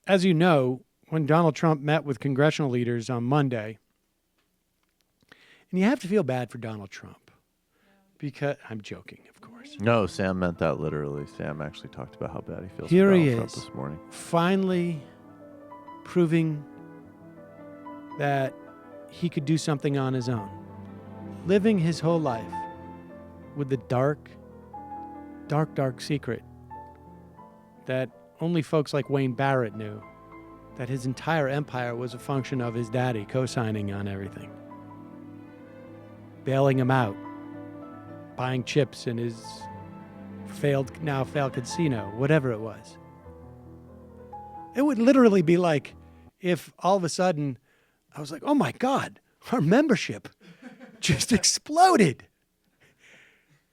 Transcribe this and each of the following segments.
as you know, when Donald Trump met with congressional leaders on Monday, and you have to feel bad for Donald Trump because I'm joking, of course. No, Sam meant that literally. Sam actually talked about how bad he feels Here for he Donald Trump is, this morning. finally proving that he could do something on his own, living his whole life with the dark secret that only folks like Wayne Barrett knew, that his entire empire was a function of his daddy co-signing on everything, bailing him out, buying chips in his now failed casino, whatever it was. It would literally be like if all of a sudden I was like, oh my God, our membership just exploded.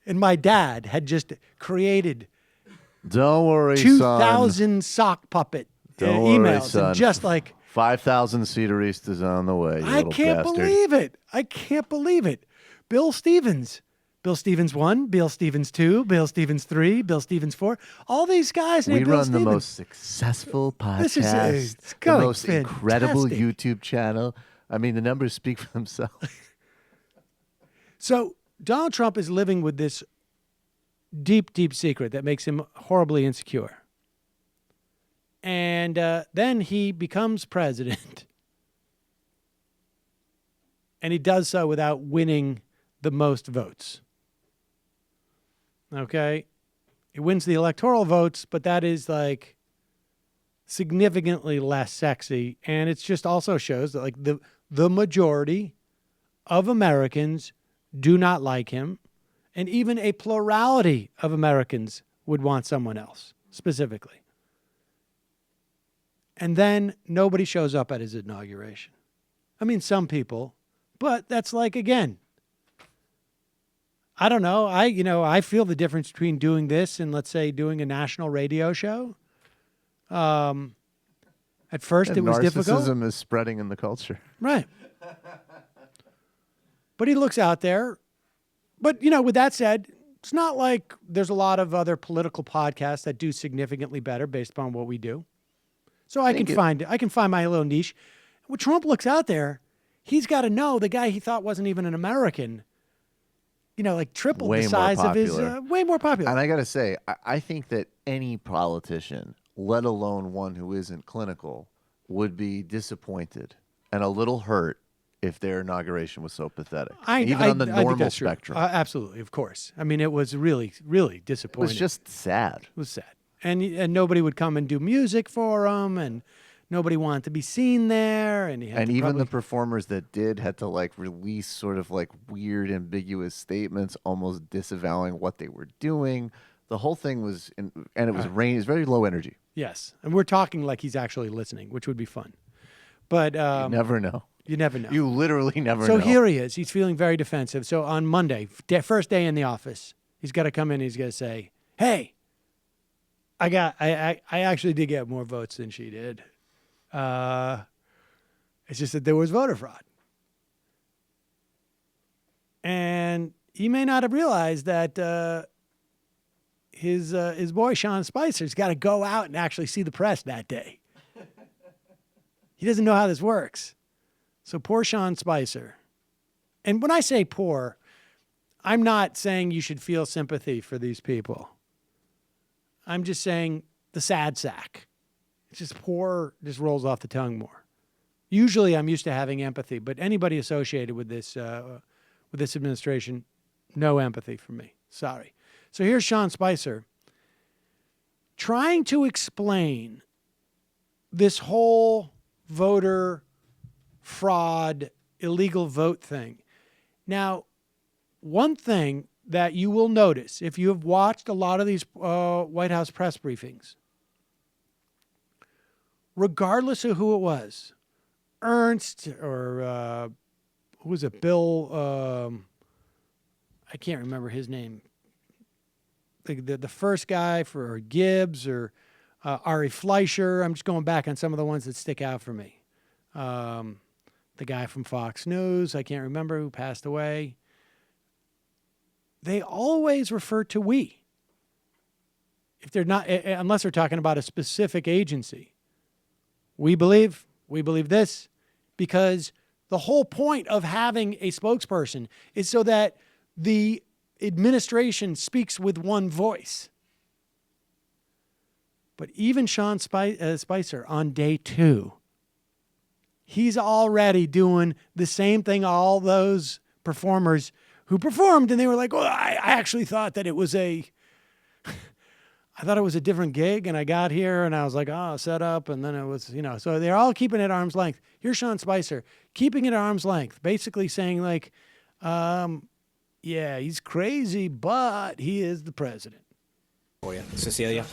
And my dad had just created Don't worry, 2,000 sock puppet Don't emails. worry, And just like, 5,000 Cederistas on the way. You I little can't bastard. believe it. I can't believe it. Bill Stevens 1, Bill Stevens 2, Bill Stevens 3, Bill Stevens 4. All these guys named We Bill run Stevens. the most successful This is podcast, it's the going most incredible fantastic. YouTube channel. I mean, the numbers speak for themselves. So Donald Trump is living with this deep, deep secret that makes him horribly insecure. And then he becomes president. And he does so without winning the most votes. Okay? He wins the electoral votes, but that is like significantly less sexy. And it just also shows that like the majority of Americans do not like him. And even a plurality of Americans would want someone else, specifically. And then nobody shows up at his inauguration. I mean, some people, but that's like, again, I don't know. I feel the difference between doing this and, let's say, doing a national radio show. At first, it was difficult. Narcissism is spreading in the culture. Right. But he looks out there. But, with that said, it's not like there's a lot of other political podcasts that do significantly better based upon what we do. So I can find my little niche. When Trump looks out there, he's got to know the guy he thought wasn't even an American, like tripled the size of his, way more popular. And I got to say, I think that any politician, let alone one who isn't clinical, would be disappointed and a little hurt if their inauguration was so pathetic. Even on the normal spectrum. Absolutely, of course. I mean, it was really, really disappointing. It was just sad. It was sad. And nobody would come and do music for him, and nobody wanted to be seen there. And even the performers that did had to release sort of weird, ambiguous statements, almost disavowing what they were doing. The whole thing was, and it was rain. It's very low energy. Yes, and we're talking like he's actually listening, which would be fun. But you never know. You never know. You literally never know. So here he is. He's feeling very defensive. So on Monday, first day in the office, he's got to come in. He's got to say, "Hey, I actually did get more votes than she did. It's just that there was voter fraud." And he may not have realized that his boy Sean Spicer's got to go out and actually see the press that day. He doesn't know how this works. So poor Sean Spicer. And when I say poor, I'm not saying you should feel sympathy for these people. I'm just saying the sad sack. It's just poor, just rolls off the tongue more. Usually I'm used to having empathy, but anybody associated with this administration, no empathy from me. Sorry. So here's Sean Spicer trying to explain this whole voter fraud, illegal vote thing. Now, one thing that you will notice if you have watched a lot of these White House press briefings, regardless of who it was, Ernst or who was it, Bill, I can't remember his name, the first guy for Gibbs or Ari Fleischer. I'm just going back on some of the ones that stick out for me. The guy from Fox News, I can't remember, who passed away. They always refer to we. If they're not, unless they're talking about a specific agency. We believe this because the whole point of having a spokesperson is so that the administration speaks with one voice. But even Sean Spicer on day 2, he's already doing the same thing all those performers who performed, and they were like, well, I actually thought that it was I thought it was a different gig, and I got here, and I was like, oh, set up, and then it was, so they're all keeping it at arm's length. Here's Sean Spicer, keeping it at arm's length, basically saying like, yeah, he's crazy, but he is the president. For you, Cecilia.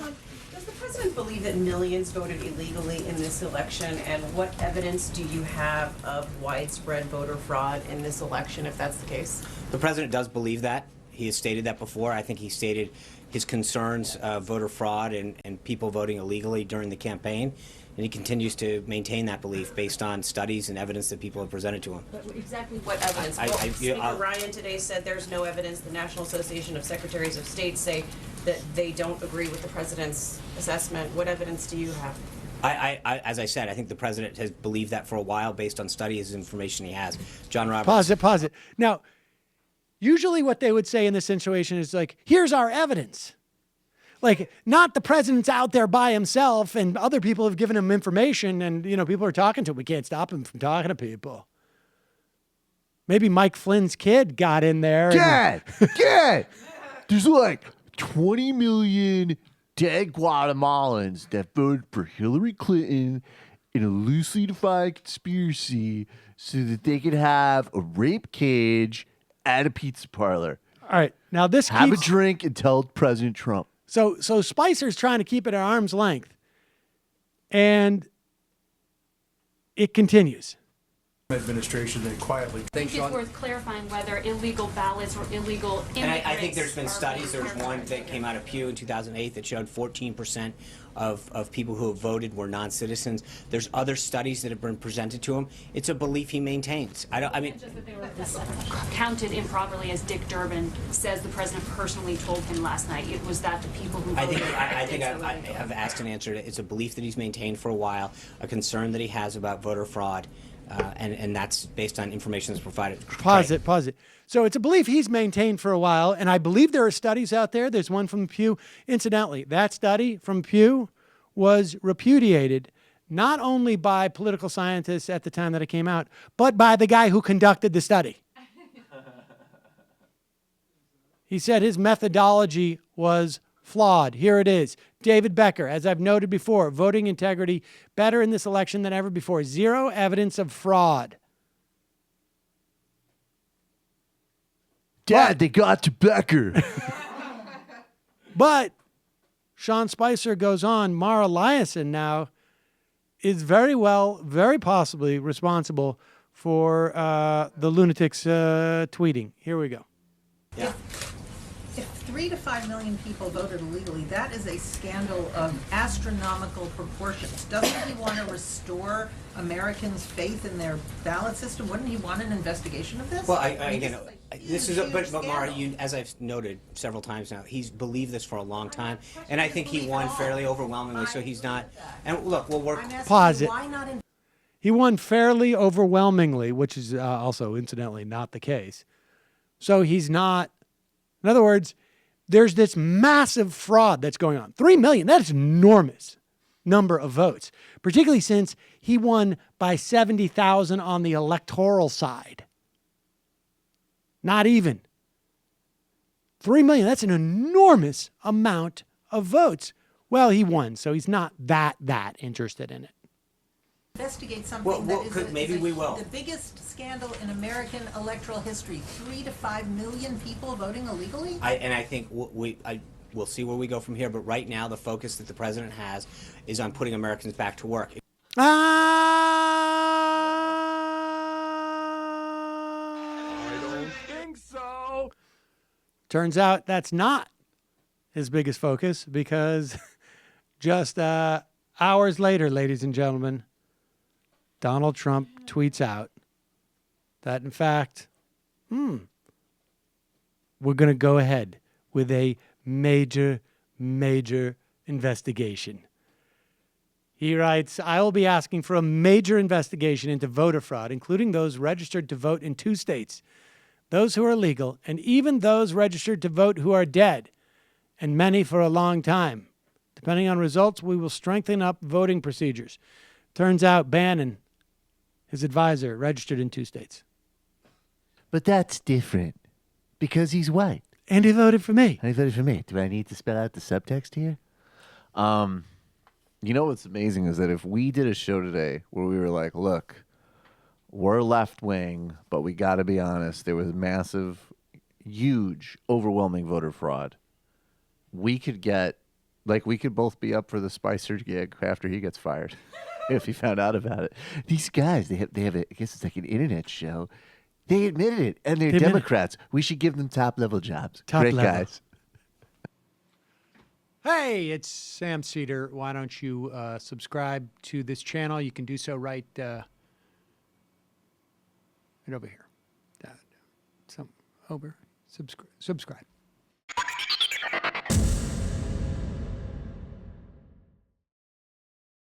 Does the president believe that millions voted illegally in this election, and what evidence do you have of widespread voter fraud in this election, if that's the case? The president does believe that. He has stated that before. I think he stated his concerns of voter fraud and people voting illegally during the campaign, and he continues to maintain that belief based on studies and evidence that people have presented to him. But exactly what evidence? Speaker Ryan today said there's no evidence. The National Association of Secretaries of State say that they don't agree with the president's assessment. What evidence do you have? As I said, I think the president has believed that for a while based on studies and information he has. John Roberts. Pause it. Now, usually what they would say in this situation is like, here's our evidence. Like, not the president's out there by himself and other people have given him information and, people are talking to him. We can't stop him from talking to people. Maybe Mike Flynn's kid got in there. Dad! There's like 20 million dead Guatemalans that voted for Hillary Clinton in a loosely defined conspiracy so that they could have a rape cage at a pizza parlor. All right. Now this Have a drink and tell President Trump. So Spicer's trying to keep it at arm's length. And it continues. Administration, they quietly. I think it's worth clarifying whether illegal ballots or illegal immigrants. And I think there's been studies. There's one that came out of Pew in 2008 that showed 14% of people who have voted were non-citizens. There's other studies that have been presented to him. It's a belief he maintains. I mean, just that they were counted improperly, as Dick Durbin says the president personally told him last night. It was that the people who voted. I think I have asked and answered it. It's a belief that he's maintained for a while, a concern that he has about voter fraud. And that's based on information that's provided. Pause it. So it's a belief he's maintained for a while, and I believe there are studies out there. There's one from Pew. Incidentally, that study from Pew was repudiated not only by political scientists at the time that it came out, but by the guy who conducted the study. He said his methodology was flawed. Here it is. David Becker, as I've noted before, voting integrity better in this election than ever before. Zero evidence of fraud. Dad, they got to Becker. But Sean Spicer goes on. Mara Liasson now is very possibly responsible for the lunatics tweeting. Here we go. Yeah. If 3 to 5 million people voted illegally, that is a scandal of astronomical proportions. Doesn't he want to restore Americans' faith in their ballot system? Wouldn't he want an investigation of this? Well, this is but Mara, as I've noted several times now, he's believed this for a long time, and I think he won fairly overwhelmingly. So he's not. And look, we'll work. Pause it. He won fairly overwhelmingly, which is also incidentally not the case. So he's not. In other words, there's this massive fraud that's going on. 3 million, that's an enormous number of votes, particularly since he won by 70,000 on the electoral side. Not even. 3 million, that's an enormous amount of votes. Well, he won, so he's not that interested in it. Investigate something we will. The biggest scandal in American electoral history. 3 to 5 million people voting illegally. I think we'll see where we go from here. But right now, the focus that the president has is on putting Americans back to work. I don't think so. Turns out that's not his biggest focus, because just hours later, ladies and gentlemen, Donald Trump tweets out that, in fact, we're going to go ahead with a major investigation. He writes, I will be asking for a major investigation into voter fraud, including those registered to vote in 2 states, those who are legal, and even those registered to vote who are dead, and many for a long time. Depending on results, we will strengthen up voting procedures. Turns out Bannon, his advisor, registered in 2 states. But that's different because he's white. And he voted for me. And he voted for me. Do I need to spell out the subtext here? You know what's amazing is that if we did a show today where we were like, look, we're left wing, but we got to be honest, there was massive, huge, overwhelming voter fraud. We could get, like, we could both be up for the Spicer gig after he gets fired if he found out about it. These guys, they have I guess it's like an internet show. They admitted it, and they're Democrats. We should give them top-level jobs. Great guys. Hey, it's Sam Seder. Why don't you subscribe to this channel? You can do so right over here. Subscribe.